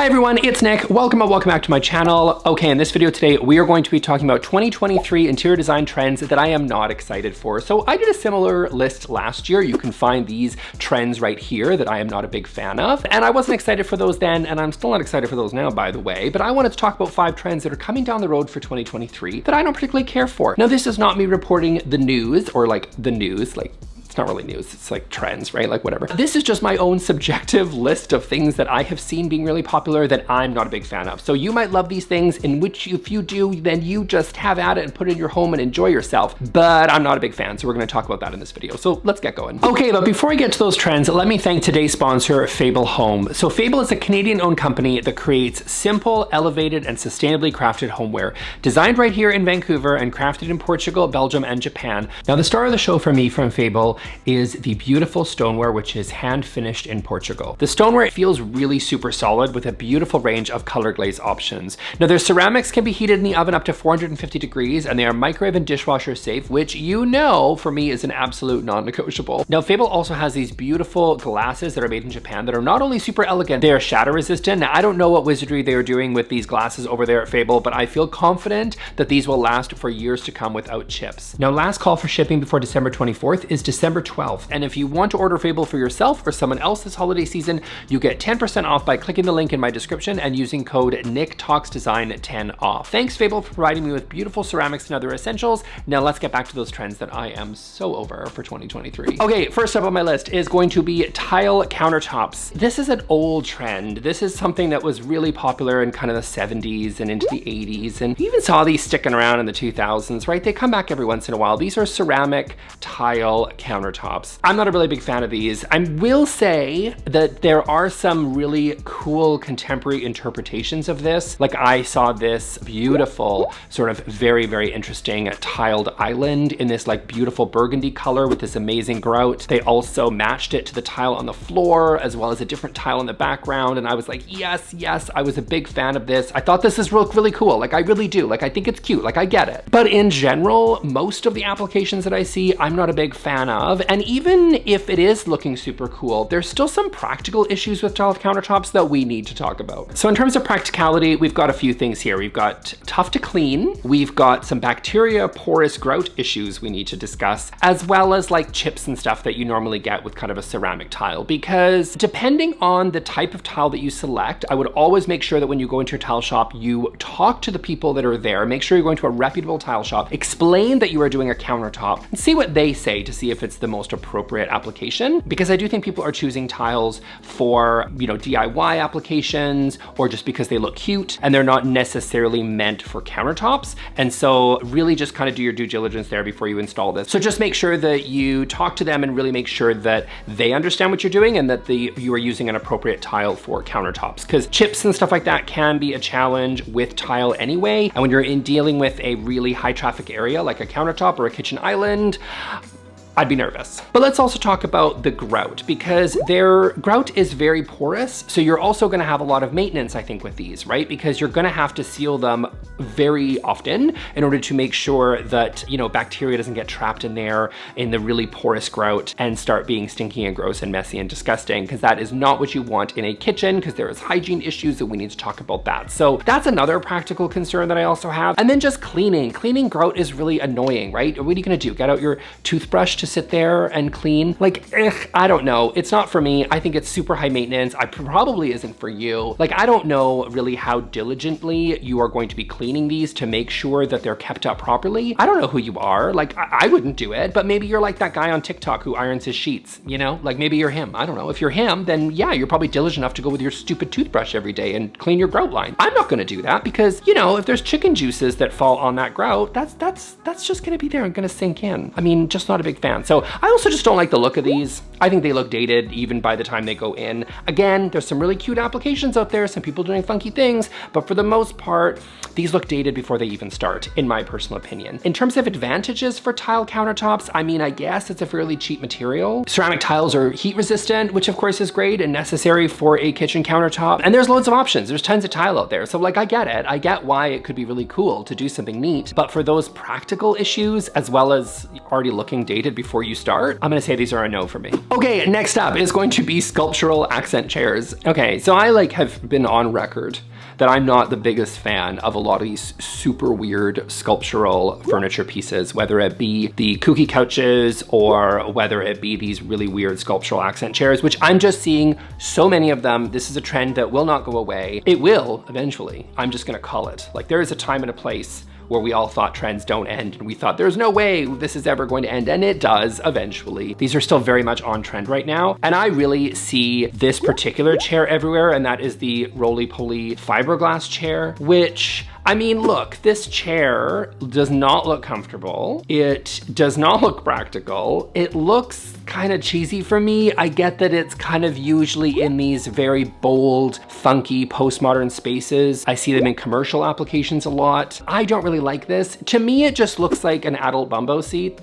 Hi everyone, it's Nick. Welcome back to my channel. Okay, in this video today, we are going to be talking about 2023 interior design trends that I am not excited for. So I did a similar list last year. You can find these trends right here that I am not a big fan of. And I wasn't excited for those then, and I'm still not excited for those now, by the way. But I wanted to talk about 5 trends that are coming down the road for 2023 that I don't particularly care for. Now, this is not me reporting the news or like the news, like it's not really news, it's like trends, right? Like whatever. This is just my own subjective list of things that I have seen being really popular that I'm not a big fan of. So you might love these things, in which if you do, then you just have at it and put it in your home and enjoy yourself. But I'm not a big fan, so we're gonna talk about that in this video. So let's get going. Okay, but before I get to those trends, let me thank today's sponsor, Fable Home. So Fable is a Canadian-owned company that creates simple, elevated, and sustainably crafted homeware. Designed right here in Vancouver and crafted in Portugal, Belgium, and Japan. Now the star of the show for me from Fable is the beautiful stoneware, which is hand finished in Portugal. The stoneware feels really super solid with a beautiful range of color glaze options. Now their ceramics can be heated in the oven up to 450 degrees and they are microwave and dishwasher safe, which you know for me is an absolute non-negotiable. Now Fable also has these beautiful glasses that are made in Japan that are not only super elegant, they are shatter resistant. Now I don't know what wizardry they are doing with these glasses over there at Fable, but I feel confident that these will last for years to come without chips. Now last call for shipping before December 24th is December 12th. And if you want to order Fable for yourself or someone else this holiday season, you get 10% off by clicking the link in my description and using code NickTalksDesign10off. Thanks Fable for providing me with beautiful ceramics and other essentials. Now let's get back to those trends that I am so over for 2023. Okay, first up on my list is going to be tile countertops. This is an old trend. This is something that was really popular in kind of the 70s and into the 80s. And you even saw these sticking around in the 2000s, right? They come back every once in a while. These are ceramic tile countertops. I'm not a really big fan of these. I will say that there are some really cool contemporary interpretations of this. Like I saw this beautiful sort of very interesting tiled island in this like beautiful burgundy color with this amazing grout. They also matched it to the tile on the floor as well as a different tile in the background. And I was like, yes, I was a big fan of this. I thought this is really cool. Like I really do. Like I think it's cute. Like I get it. But in general, most of the applications that I see, I'm not a big fan of. And even if it is looking super cool, there's still some practical issues with tile countertops that we need to talk about. So in terms of practicality, we've got a few things here. We've got tough to clean. We've got some bacteria porous grout issues we need to discuss, as well as like chips and stuff that you normally get with kind of a ceramic tile. Because depending on the type of tile that you select, I would always make sure that when you go into your tile shop, you talk to the people that are there. Make sure you're going to a reputable tile shop, explain that you are doing a countertop, and see what they say to see if it's the most appropriate application, because I do think people are choosing tiles for, you know, DIY applications or just because they look cute and they're not necessarily meant for countertops. And so really just kind of do your due diligence there before you install this. So just make sure that you talk to them and really make sure that they understand what you're doing and that you are using an appropriate tile for countertops, because chips and stuff like that can be a challenge with tile anyway. And when you're dealing with a really high traffic area like a countertop or a kitchen island, I'd be nervous. But let's also talk about the grout, because their grout is very porous. So you're also gonna have a lot of maintenance, I think, with these, right? Because you're gonna have to seal them very often in order to make sure that, you know, bacteria doesn't get trapped in there in the really porous grout and start being stinky and gross and messy and disgusting, because that is not what you want in a kitchen, because there is hygiene issues and we need to talk about that. So that's another practical concern that I also have. And then just cleaning. Cleaning grout is really annoying, right? What are you gonna do? Get out your toothbrush to sit there and clean? Like, I don't know. It's not for me. I think it's super high maintenance. I probably isn't for you. Like, I don't know really how diligently you are going to be cleaning these to make sure that they're kept up properly. I don't know who you are. Like, I wouldn't do it, but maybe you're like that guy on TikTok who irons his sheets, you know? Like maybe you're him. I don't know. If you're him, then yeah, you're probably diligent enough to go with your stupid toothbrush every day and clean your grout line. I'm not gonna do that because, you know, if there's chicken juices that fall on that grout, that's just gonna be there and gonna sink in. I mean, just not a big fan. So I also just don't like the look of these. I think they look dated even by the time they go in. Again, there's some really cute applications out there, some people doing funky things, but for the most part, these look dated before they even start, in my personal opinion. In terms of advantages for tile countertops, I mean, I guess it's a fairly cheap material. Ceramic tiles are heat resistant, which of course is great and necessary for a kitchen countertop. And there's loads of options. There's tons of tile out there. So like, I get it. I get why it could be really cool to do something neat. But for those practical issues, as well as already looking dated before you start, I'm gonna say these are a no for me. Okay, next up is going to be sculptural accent chairs. Okay, so I have been on record that I'm not the biggest fan of a lot of these super weird sculptural furniture pieces, whether it be the kooky couches or whether it be these really weird sculptural accent chairs, which I'm just seeing so many of them. This is a trend that will not go away. It will eventually. I'm just gonna call it. Like, there is a time and a place where we all thought trends don't end, and we thought there's no way this is ever going to end, and it does eventually. These are still very much on trend right now, and I really see this particular chair everywhere, and that is the roly-poly fiberglass chair, which, I mean, look, this chair does not look comfortable. It does not look practical. It looks kind of cheesy for me. I get that it's kind of usually in these very bold, funky, postmodern spaces. I see them in commercial applications a lot. I don't really like this. To me, it just looks like an adult bumbo seat.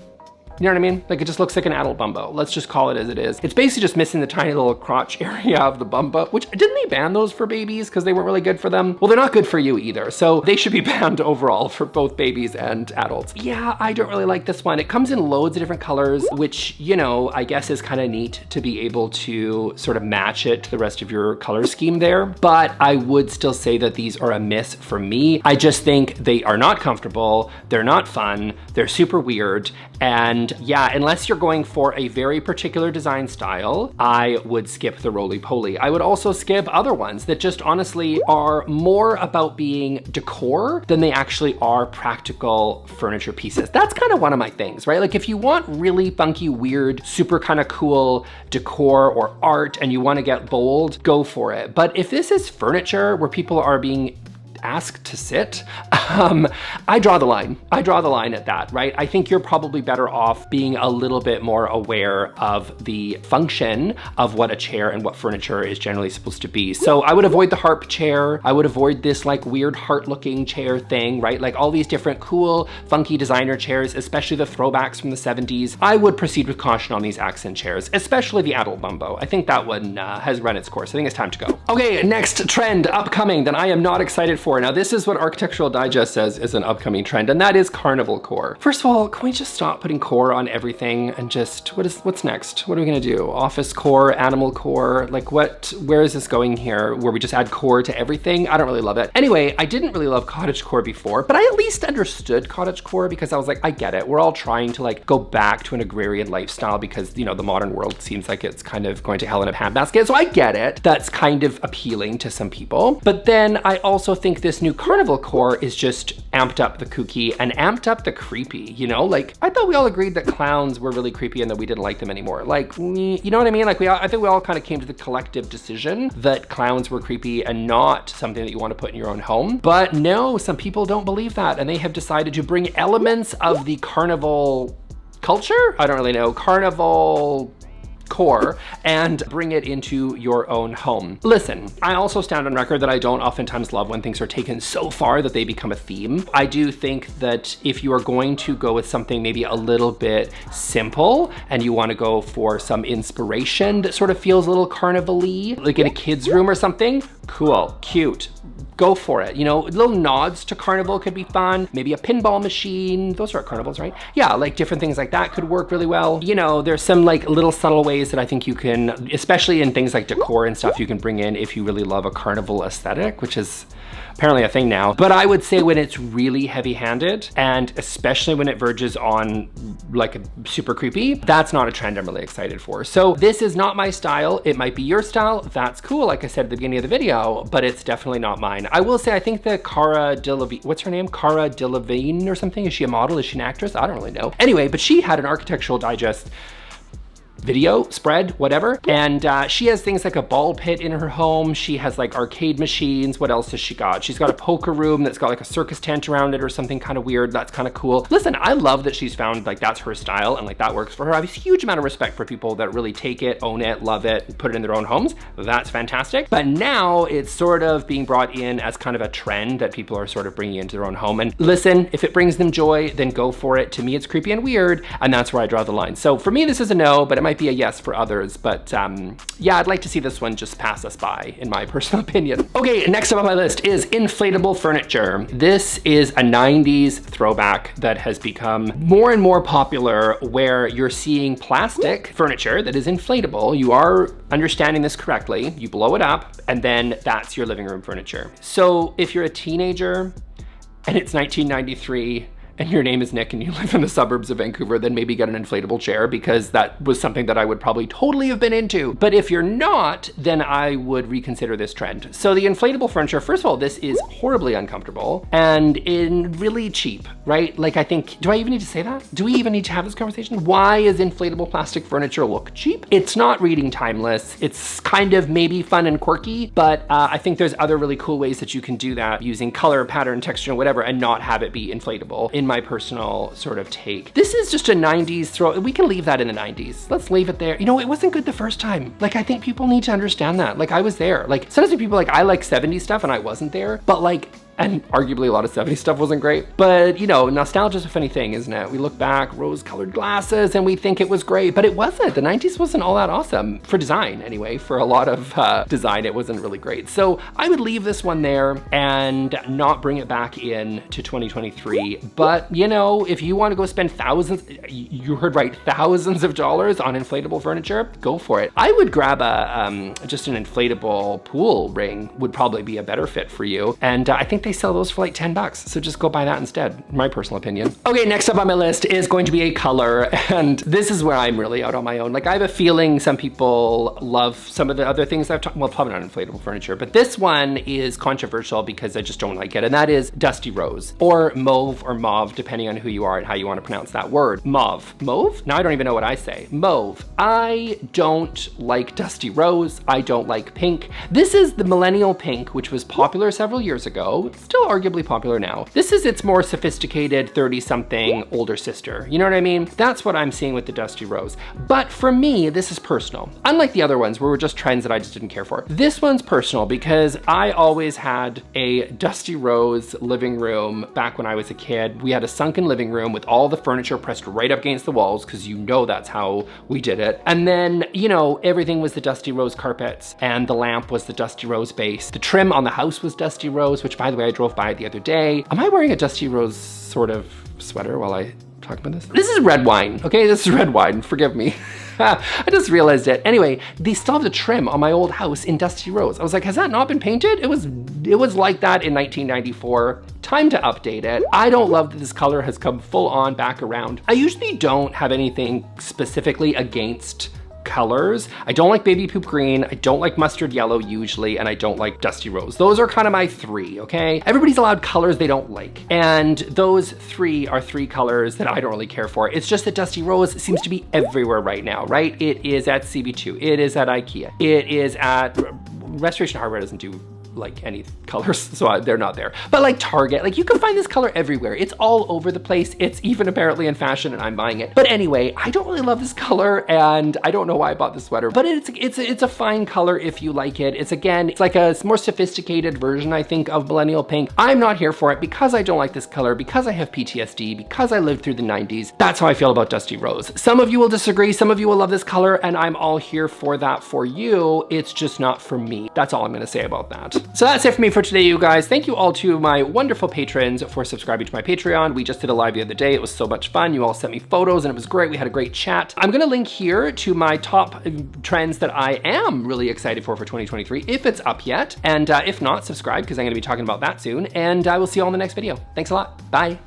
You know what I mean? Like, it just looks like an adult bumbo. Let's just call it as it is. It's basically just missing the tiny little crotch area of the bumbo, which, didn't they ban those for babies because they weren't really good for them? Well, they're not good for you either. So they should be banned overall for both babies and adults. Yeah, I don't really like this one. It comes in loads of different colors, which, you know, I guess is kind of neat to be able to sort of match it to the rest of your color scheme there. But I would still say that these are a miss for me. I just think they are not comfortable. They're not fun. They're super weird. And yeah, unless you're going for a very particular design style, I would skip the roly-poly. I would also skip other ones that just honestly are more about being decor than they actually are practical furniture pieces. That's kind of one of my things, right? Like, if you want really funky, weird, super kind of cool decor or art and you want to get bold, go for it. But if this is furniture where people are being asked to sit, I draw the line. I draw the line at that, right? I think you're probably better off being a little bit more aware of the function of what a chair and what furniture is generally supposed to be. So I would avoid the harp chair. I would avoid this like weird heart-looking chair thing, right? Like all these different cool, funky designer chairs, especially the throwbacks from the 70s. I would proceed with caution on these accent chairs, especially the adult bumbo. I think that one has run its course. I think it's time to go. Okay, next trend upcoming that I am not excited for. Now, this is what Architectural Digest says is an upcoming trend, and that is Carnivalcore. First of all, can we just stop putting core on everything and just, what's next? What are we gonna do? Office core, animal core? Like where is this going here? Where we just add core to everything? I don't really love it. Anyway, I didn't really love cottagecore before, but I at least understood cottagecore because I was like, I get it. We're all trying to like go back to an agrarian lifestyle because, you know, the modern world seems like it's kind of going to hell in a handbasket. So I get it. That's kind of appealing to some people. But then I also think this new Carnivalcore is just amped up the kooky and amped up the creepy, you know? Like, I thought we all agreed that clowns were really creepy and that we didn't like them anymore. Like, you know what I mean? Like, I think we all kind of came to the collective decision that clowns were creepy and not something that you want to put in your own home. But no, some people don't believe that, and they have decided to bring elements of the carnival culture? I don't really know. Carnival core and bring it into your own home. Listen, I also stand on record that I don't oftentimes love when things are taken so far that they become a theme. I do think that if you are going to go with something maybe a little bit simple and you want to go for some inspiration that sort of feels a little carnival-y, like in a kid's room or something, cool, cute. Go for it. You know, little nods to carnival could be fun. Maybe a pinball machine. Those are at carnivals, right? Yeah, like different things like that could work really well. You know, there's some like little subtle ways that I think you can, especially in things like decor and stuff, you can bring in if you really love a carnival aesthetic, which is apparently a thing now. But I would say when it's really heavy-handed, and especially when it verges on like a super creepy, that's not a trend I'm really excited for. So this is not my style. It might be your style. That's cool, like I said at the beginning of the video, but it's definitely not mine. I will say, I think that Cara Delevingne, what's her name? Cara Delevingne or something? Is she a model? Is she an actress? I don't really know. Anyway, but she had an Architectural Digest video, spread, whatever. And she has things like a ball pit in her home. She has like arcade machines. What else has she got? She's got a poker room that's got like a circus tent around it or something kind of weird. That's kind of cool. Listen, I love that she's found like that's her style and like that works for her. I have a huge amount of respect for people that really take it, own it, love it, put it in their own homes. That's fantastic. But now it's sort of being brought in as kind of a trend that people are sort of bringing into their own home. And listen, if it brings them joy, then go for it. To me, it's creepy and weird, and that's where I draw the line. So for me, this is a no, but it might might be a yes for others, but yeah, I'd like to see this one just pass us by, in my personal opinion. Okay, next up on my list is inflatable furniture. This is a 90s throwback that has become more and more popular, where you're seeing plastic furniture that is inflatable. You are understanding this correctly. You blow it up, and then that's your living room furniture. So if you're a teenager and it's 1993, and your name is Nick and you live in the suburbs of Vancouver, then maybe get an inflatable chair, because that was something that I would probably totally have been into. But if you're not, then I would reconsider this trend. So the inflatable furniture, first of all, this is horribly uncomfortable and really cheap, right? Like, I think, do I even need to say that? Do we even need to have this conversation? Why is inflatable plastic furniture look cheap? It's not reading timeless. It's kind of maybe fun and quirky, but I think there's other really cool ways that you can do that using color, pattern, texture, and whatever, and not have it be inflatable, in my personal sort of take. This is just a 90s throw. We can leave that in the 90s. Let's leave it there. You know, it wasn't good the first time. Like, I think people need to understand that. Like, I was there. Like, sometimes people like, I like 70s stuff and I wasn't there, but like, and arguably a lot of 70s stuff wasn't great. But you know, nostalgia's a funny thing, isn't it? We look back, rose-colored glasses, and we think it was great, but it wasn't. The 90s wasn't all that awesome. For design, anyway. For a lot of design, it wasn't really great. So I would leave this one there and not bring it back in to 2023. But you know, if you want to go spend thousands, you heard right, thousands of dollars on inflatable furniture, go for it. I would grab just an inflatable pool ring would probably be a better fit for you. And I think they sell those for like 10 bucks. So just go buy that instead, my personal opinion. Okay, next up on my list is going to be a color. And this is where I'm really out on my own. Like, I have a feeling some people love some of the other things I've talked, well, probably not inflatable furniture, but this one is controversial because I just don't like it. And that is dusty rose, or mauve, or mauve, depending on who you are and how you want to pronounce that word. Mauve. Mauve? Now I don't even know what I say. Mauve. I don't like dusty rose. I don't like pink. This is the millennial pink, which was popular several years ago. Still arguably popular now. This is its more sophisticated 30-something older sister. You know what I mean? That's what I'm seeing with the dusty rose. But for me, this is personal. Unlike the other ones where were just trends that I just didn't care for. This one's personal because I always had a dusty rose living room back when I was a kid. We had a sunken living room with all the furniture pressed right up against the walls, because you know that's how we did it. And then, you know, everything was the dusty rose carpets, and the lamp was the dusty rose base. The trim on the house was dusty rose, which, by the way, I drove by it the other day. Am I wearing a dusty rose sort of sweater while I talk about this? This is red wine, okay? This is red wine, forgive me. I just realized it. Anyway, they still have the trim on my old house in dusty rose. I was like, has that not been painted? It was like that in 1994. Time to update it. I don't love that this color has come full on back around. I usually don't have anything specifically against colors. I don't like baby poop green, I don't like mustard yellow usually, and I don't like dusty rose. Those are kind of my three, okay? Everybody's allowed colors they don't like, and those three are three colors that I don't really care for. It's just that dusty rose seems to be everywhere right now, right? It is at CB2, it is at IKEA, it is at Restoration Hardware. Doesn't do like any colors, so they're not there. But like Target, like you can find this color everywhere. It's all over the place. It's even apparently in fashion, and I'm buying it. But anyway, I don't really love this color, and I don't know why I bought this sweater, but it's a fine color if you like it. It's like a more sophisticated version, I think, of millennial pink. I'm not here for it because I don't like this color, because I have PTSD, because I lived through the 90s. That's how I feel about dusty rose. Some of you will disagree, some of you will love this color, and I'm all here for that for you. It's just not for me. That's all I'm gonna say about that. So that's it for me for today, you guys. Thank you all to my wonderful patrons for subscribing to my Patreon. We just did a live the other day. It was so much fun. You all sent me photos and it was great. We had a great chat. I'm gonna link here to my top trends that I am really excited for 2023, if it's up yet. And if not, subscribe, because I'm gonna be talking about that soon. And I will see you all in the next video. Thanks a lot. Bye.